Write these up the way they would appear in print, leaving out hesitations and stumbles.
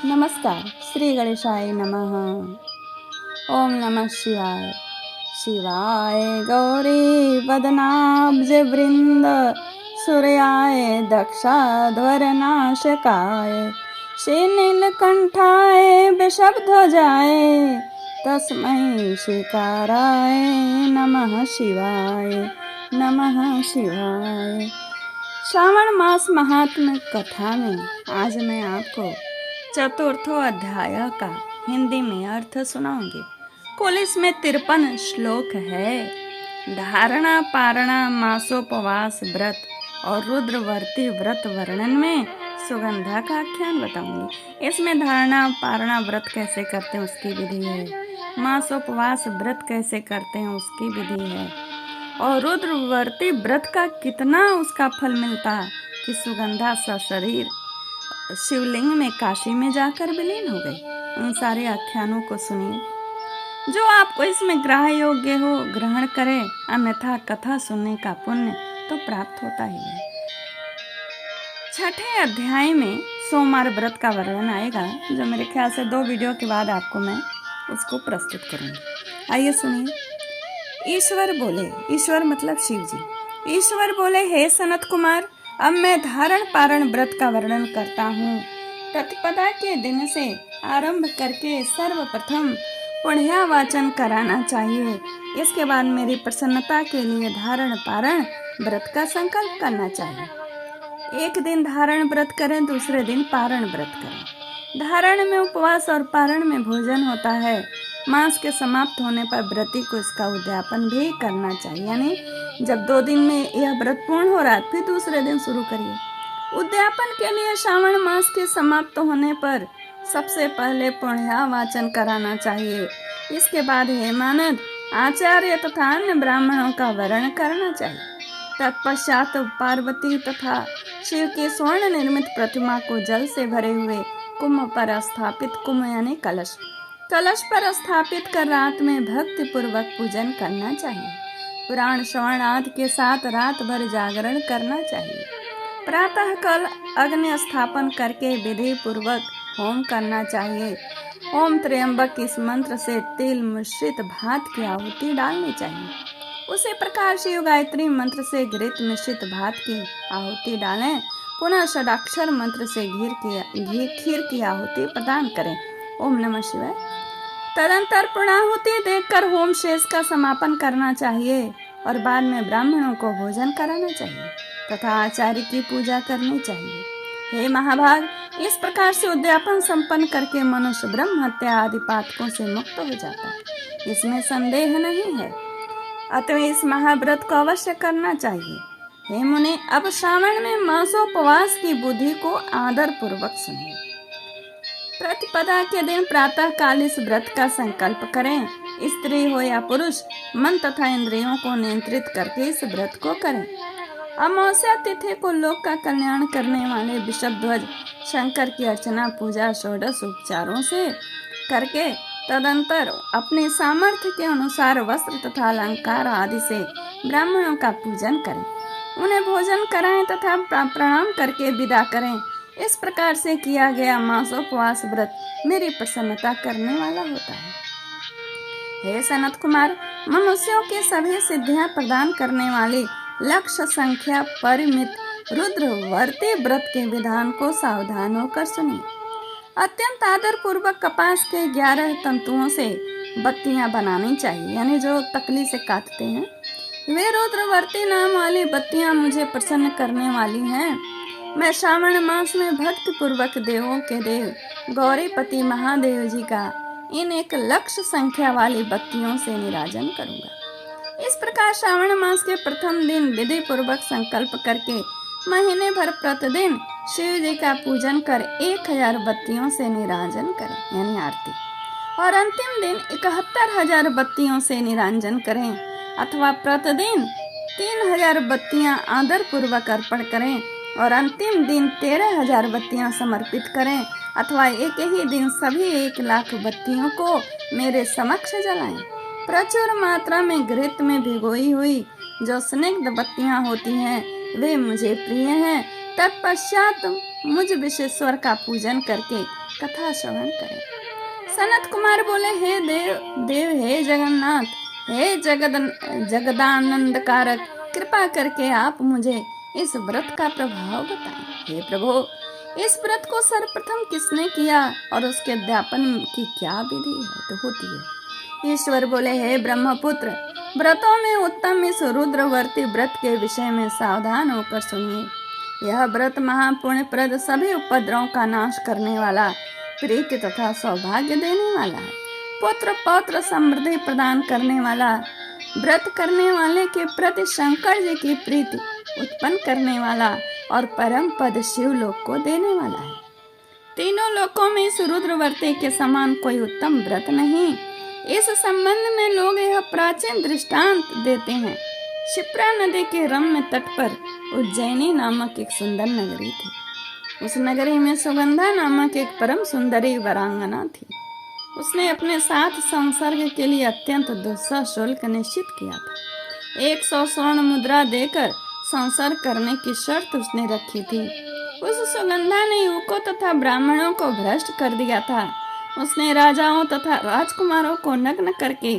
नमस्कार। श्री गणेशाय नमः। ओम नमः शिवाय। शिवाय गौरी वदनाब्ज वृंद सूर्याय दक्षाध्वरनाशकाय श्री नीलकंठाय वृषभध्वजाय तस्मै श्रीकाराय नमः शिवाय। नमः शिवाय। श्रावण मास महात्म्य कथा में आज मैं आपको चतुर्थो अध्याय का हिंदी में अर्थ सुनाऊंगी। कुल इसमें 53 श्लोक है। धारणा, पारणा, मासोपवास व्रत और रुद्रवर्ती व्रत वर्णन में सुगंधा का आख्यान बताऊंगी। इसमें धारणा पारणा व्रत कैसे करते हैं उसकी विधि है, मासोपवास व्रत कैसे करते हैं उसकी विधि है, और रुद्रवर्ती व्रत का कितना उसका फल मिलता कि सुगंधा सशरीर शिवलिंग में काशी में जाकर विलीन हो गई। उन सारे आख्यानों को सुनिए। जो आपको इसमें ग्रह योग्य हो ग्रहण करें, अन्यथा कथा सुनने का पुण्य तो प्राप्त होता ही है। छठे अध्याय में सोमवार व्रत का वर्णन आएगा, जो मेरे ख्याल से 2 वीडियो के बाद आपको मैं उसको प्रस्तुत करूंगी। आइए सुनिए। ईश्वर बोले, ईश्वर मतलब शिव जी। ईश्वर बोले, हे सनत कुमार, अब मैं धारण पारण व्रत का वर्णन करता हूँ। प्रतिपदा के दिन से आरंभ करके सर्वप्रथम पुण्या वाचन कराना चाहिए। इसके बाद मेरी प्रसन्नता के लिए धारण पारण व्रत का संकल्प करना चाहिए। एक दिन धारण व्रत करें, दूसरे दिन पारण व्रत करें। धारण में उपवास और पारण में भोजन होता है। मास के समाप्त होने पर व्रती को इसका उद्यापन भी करना चाहिए, यानी जब 2 दिन में यह व्रत पूर्ण हो रहा है फिर दूसरे दिन शुरू करिए। उद्यापन के लिए श्रावण मास के समाप्त होने पर सबसे पहले पुण्या वाचन कराना चाहिए। इसके बाद हेमानद, आचार्य तथा अन्य ब्राह्मणों का वर्ण करना चाहिए। तत्पश्चात पार्वती तथा शिव की स्वर्ण निर्मित प्रतिमा को जल से भरे हुए कुंभ पर स्थापित, कुंभ यानी कलश पर स्थापित कर रात में भक्ति पूर्वक पूजन करना चाहिए। पुराण श्रवण आदि के साथ रात भर जागरण करना चाहिए। प्रातः काल अग्नि स्थापन करके विधि पूर्वक होम करना चाहिए। ओम त्र्यंबक इस मंत्र से तेल मिश्रित भात की आहुति डालनी चाहिए। उसी प्रकार शिव गायत्री मंत्र से घृत मिश्रित भात की आहुति डालें। पुनः षडाक्षर मंत्र से खीर की आहुति प्रदान करें। ओम नमः शिवाय। तदंतर पूर्णाहुति देकर होम शेष का समापन करना चाहिए और बाद में ब्राह्मणों को भोजन कराना चाहिए तथा आचार्य की पूजा करनी चाहिए। हे महाभाग, इस प्रकार से उद्यापन संपन्न करके मनुष्य ब्रह्म हत्या आदि पातकों से मुक्त हो जाता है, इसमें संदेह नहीं है। अतः इस महाव्रत को अवश्य करना चाहिए। हे मुनि, अब श्रावण में मासोपवास की बुद्धि को आदर पूर्वक सुनिए। प्रतिपदा के दिन प्रातः काल इस व्रत का संकल्प करें। स्त्री हो या पुरुष, मन तथा इंद्रियों को नियंत्रित करके इस व्रत को करें। अमावस्या तिथि को लोक का कल्याण करने वाले वृषभध्वज शंकर की अर्चना पूजा षोडश उपचारों से करके तदंतर अपने सामर्थ्य के अनुसार वस्त्र तथा अलंकार आदि से ब्राह्मणों का पूजन करें। उन्हें भोजन कराएं तथा प्रणाम करके विदा करें। इस प्रकार से किया गया मासोपवास व्रत मेरी प्रसन्नता करने वाला होता है। हे सनत कुमार, मनुष्यों की सभी सिद्धियां प्रदान करने वाली लक्ष्य संख्या परिमित रुद्रवर्ती व्रत के विधान को सावधान होकर सुनिए। अत्यंत आदर पूर्वक कपास के 11 तंतुओं से बत्तियां बनानी चाहिए, यानी जो तकली से काटते हैं। वे रुद्रवर्ती नाम वाली बत्तियां मुझे प्रसन्न करने वाली हैं। मैं श्रावण मास में भक्ति पूर्वक देवों के देव गौरीपति महादेव जी का इन 1 लक्ष संख्या वाली बत्तियों से निराजन करूंगा। इस प्रकार श्रावण मास के प्रथम दिन विधि पूर्वक संकल्प करके महीने भर प्रतिदिन शिव जी का पूजन कर 1000 बत्तियों से निराजन करें, यानी आरती, और अंतिम दिन 71,000 बत्तियों से निराजन करें, अथवा प्रतिदिन 3000 बत्तियां आदर पूर्वक अर्पण करें और अंतिम दिन 13,000 बत्तियां समर्पित करें, अथवा एक ही दिन सभी 1,00,000 बत्तियों को मेरे समक्ष जलाएं। प्रचुर मात्रा में घृत में भिगोई हुई जो स्निग्ध बत्तियां होती हैं वे मुझे प्रिय हैं। तत्पश्चात मुझ विश्वेश्वर का पूजन करके कथा श्रवण करें। सनत कुमार बोले, हे देव हे जगन्नाथ, हे जगदानंद कारक, कृपा करके आप मुझे इस व्रत का प्रभाव बताएं। हे प्रभु, इस व्रत को सर्वप्रथम किसने किया और उसके अध्यापन की क्या विधि होती है? ईश्वर बोले, हे ब्रह्मपुत्र, व्रतों में उत्तम इस रुद्रवर्ती व्रत के विषय में सावधान होकर सुनिए। यह व्रत महापुण्यप्रद, सभी उपद्रवों का नाश करने वाला, प्रीति तथा सौभाग्य देने वाला है। पुत्र पौत्र समृद्धि प्रदान करने वाला, व्रत करने वाले के प्रति शंकर जी की प्रीति उत्पन्न करने वाला और परम पद शिवलोक को देने वाला है। तीनों लोकों में इस रुद्रवर्ती के समान कोई उत्तम व्रत नहीं। इस संबंध में लोग यह प्राचीन दृष्टांत देते हैं। क्षिप्रा नदी के रम्य तट पर उज्जैनी नामक एक सुंदर नगरी थी। उस नगरी में सुगंधा नामक एक परम सुंदरी वरांगना थी। उसने अपने साथ संसर्ग के लिए अत्यंत दुस्सह शुल्क निश्चित किया था। 100 स्वर्ण मुद्रा देकर संसर्ग करने की शर्त उसने रखी थी। उस सुगंधा ने युवकों तथा ब्राह्मणों को भ्रष्ट कर दिया था। उसने राजाओं तथा राजकुमारों को नग्न करके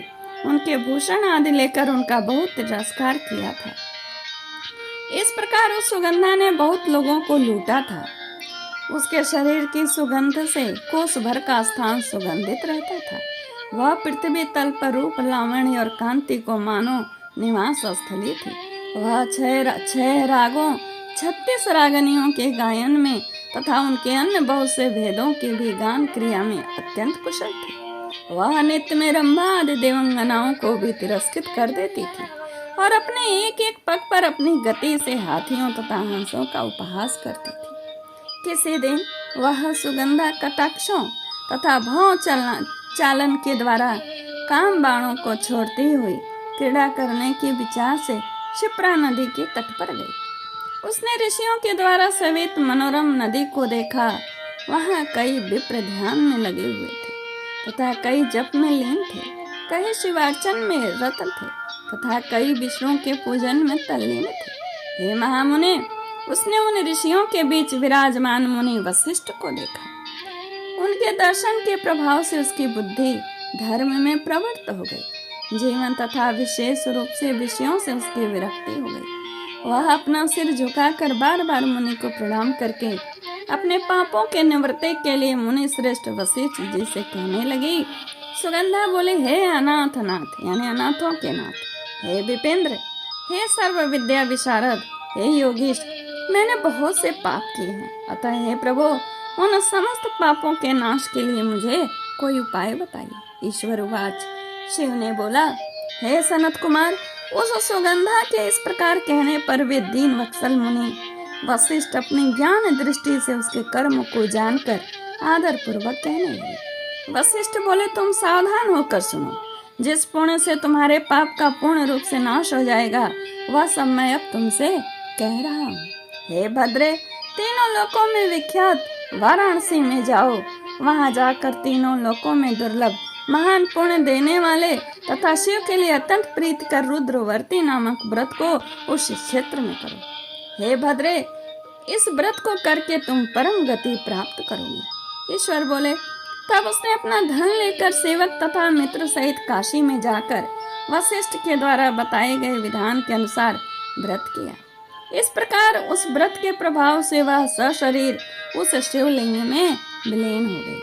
उनके भूषण आदि लेकर उनका बहुत तिरस्कार किया था। इस प्रकार उस सुगंधा ने बहुत लोगों को लूटा था। उसके शरीर की सुगंध से कोस भर का स्थान सुगंधित रहता था। वह पृथ्वी तल पर रूप, लावण्य और कांति को मानो निवास स्थली थी। वह 6 रागों, 36 रागनियों के गायन में तथा उनके अन्य बहुत से भेदों के भी गान क्रिया में अत्यंत कुशल थी। वह नित्य में रंभा आदि देवंगनाओं को भी तिरस्कृत कर देती थी और अपने एक एक पग पर अपनी गति से हाथियों तथा हंसों का उपहास करती थी। किसी दिन वह सुगंधा कटाक्षों तथा भाव चालन के द्वारा काम बाणों को छोड़ती हुई क्रीड़ा करने के विचार से क्षिप्रा नदी के तट पर गई। उसने ऋषियों के द्वारा सवित मनोरम नदी को देखा। वहाँ कई विप्र ध्यान में लगे हुए थे तथा कई जप में लीन थे, कई शिवार्चन में रत थे तथा कई विष्णु के पूजन में तल्लीन थे। हे महामुने, उसने उन ऋषियों के बीच विराजमान मुनि वशिष्ठ को देखा। उनके दर्शन के प्रभाव से उसकी बुद्धि धर्म में प्रवृत्त हो गई। जीवन तथा विशेष रूप से विषयों से उसकी विरक्ति हो गई। वह अपना सिर झुकाकर बार बार मुनि को प्रणाम करके अपने पापों के निवृत्ति के लिए मुनि श्रेष्ठ वशिष्ठ जी से कहने लगी। सुगंधा बोले, हे अनाथ नाथ, यानी अनाथों के नाथ, हे विपेंद्र, हे सर्व विद्या विशारद, हे योगीश, मैंने बहुत से पाप किए हैं। अतः हे प्रभु, उन समस्त पापों के नाश के लिए मुझे कोई उपाय बताइए। ईश्वर उवाच, शिव ने बोला, हे सनत कुमार, उस सुगंधा के इस प्रकार कहने पर वे दीन वत्सल मुनि वशिष्ठ अपनी ज्ञान दृष्टि से उसके कर्म को जानकर आदर पूर्वक कहने लगे। वशिष्ठ बोले, तुम सावधान होकर सुनो। जिस पुण्य से तुम्हारे पाप का पूर्ण रूप से नाश हो जाएगा, वह सब मैं अब तुमसे कह रहा हूँ। हे भद्रे, तीनों लोकों में विख्यात वाराणसी में जाओ। वहां जाकर तीनों लोकों में दुर्लभ महान पुण्य देने वाले तथा शिव के लिए अत्यंत प्रीतिकर रुद्रवर्ती नामक व्रत को उस क्षेत्र में करो। हे भद्रे, इस व्रत को करके तुम परम गति प्राप्त करोगे। ईश्वर बोले, तब उसने अपना धन लेकर सेवक तथा मित्र सहित काशी में जाकर वशिष्ठ के द्वारा बताए गए विधान के अनुसार व्रत किया। इस प्रकार उस व्रत के प्रभाव से वह सशरीर उस शिवलिंग में विलीन हो गई।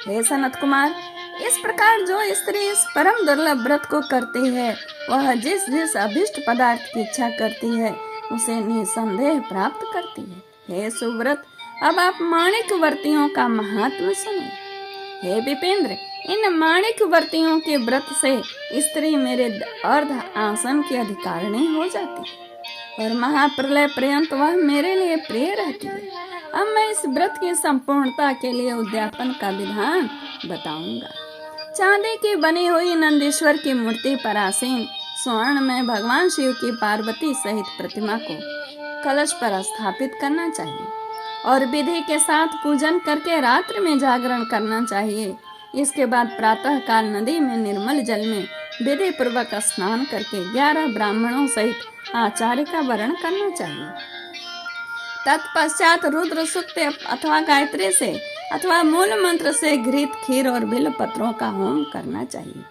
हे सनत कुमार, इस प्रकार जो स्त्री इस परम दुर्लभ व्रत को करती है, वह जिस जिस अभिष्ट पदार्थ की इच्छा करती है उसे निसंदेह प्राप्त करती है। हे सुव्रत, अब आप माणिक वर्तियों का महात्म्य सुनिए। हे विपेंद्र, इन माणिक वर्तियों के व्रत से स्त्री मेरे अर्ध आसन की अधिकारिणी हो जाती है और महाप्रलय पर्यंत वह मेरे लिए प्रिय रहती है। अब मैं इस व्रत की संपूर्णता के लिए उद्यापन का विधान बताऊंगा। चांदी की बनी हुई नंदीश्वर की मूर्ति पर आसीन स्वर्ण में भगवान शिव की पार्वती सहित प्रतिमा को कलश पर स्थापित करना चाहिए और विधि के साथ पूजन करके रात्रि में जागरण करना चाहिए। इसके बाद प्रातः काल नदी में निर्मल जल में विधि पूर्वक स्नान करके 11 ब्राह्मणों सहित आचार्य का वर्ण करना चाहिए। तत्पश्चात रुद्र सूक्त अथवा गायत्री से अथवा मूल मंत्र से घृत, खीर और बिल्व पत्रों का होम करना चाहिए।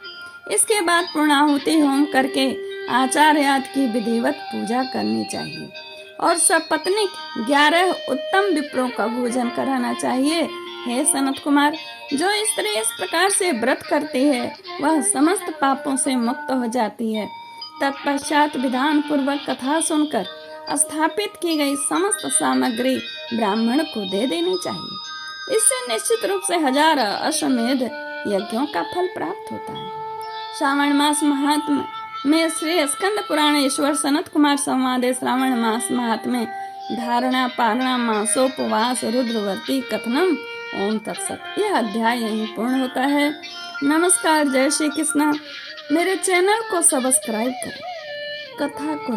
इसके बाद पूर्णाहुति होम करके आचार्याद की विधिवत पूजा करनी चाहिए और सपत्नीक 11 उत्तम विप्रों का भोजन कराना चाहिए। हे सनत कुमार, जो स्त्री इस प्रकार से व्रत करती है वह समस्त पापों से मुक्त हो जाती है। तत्पश्चात विधान पूर्वक कथा सुनकर स्थापित की गई समस्त सामग्री ब्राह्मण को दे देनी चाहिए। इससे निश्चित रूप से 1000 अश्वमेध यज्ञों का फल प्राप्त होता है। श्रावण मास महात्म्य में श्री स्कंद पुराण ईश्वर सनत कुमार संवादे श्रावण मास महात्म्य धारणा पारणा मासोपवास रुद्रवर्ती कथनम। ओम तत्सत। यह अध्याय यहीं पूर्ण होता है। नमस्कार, जय श्री कृष्ण। मेरे चैनल को सब्सक्राइब करें। कथा को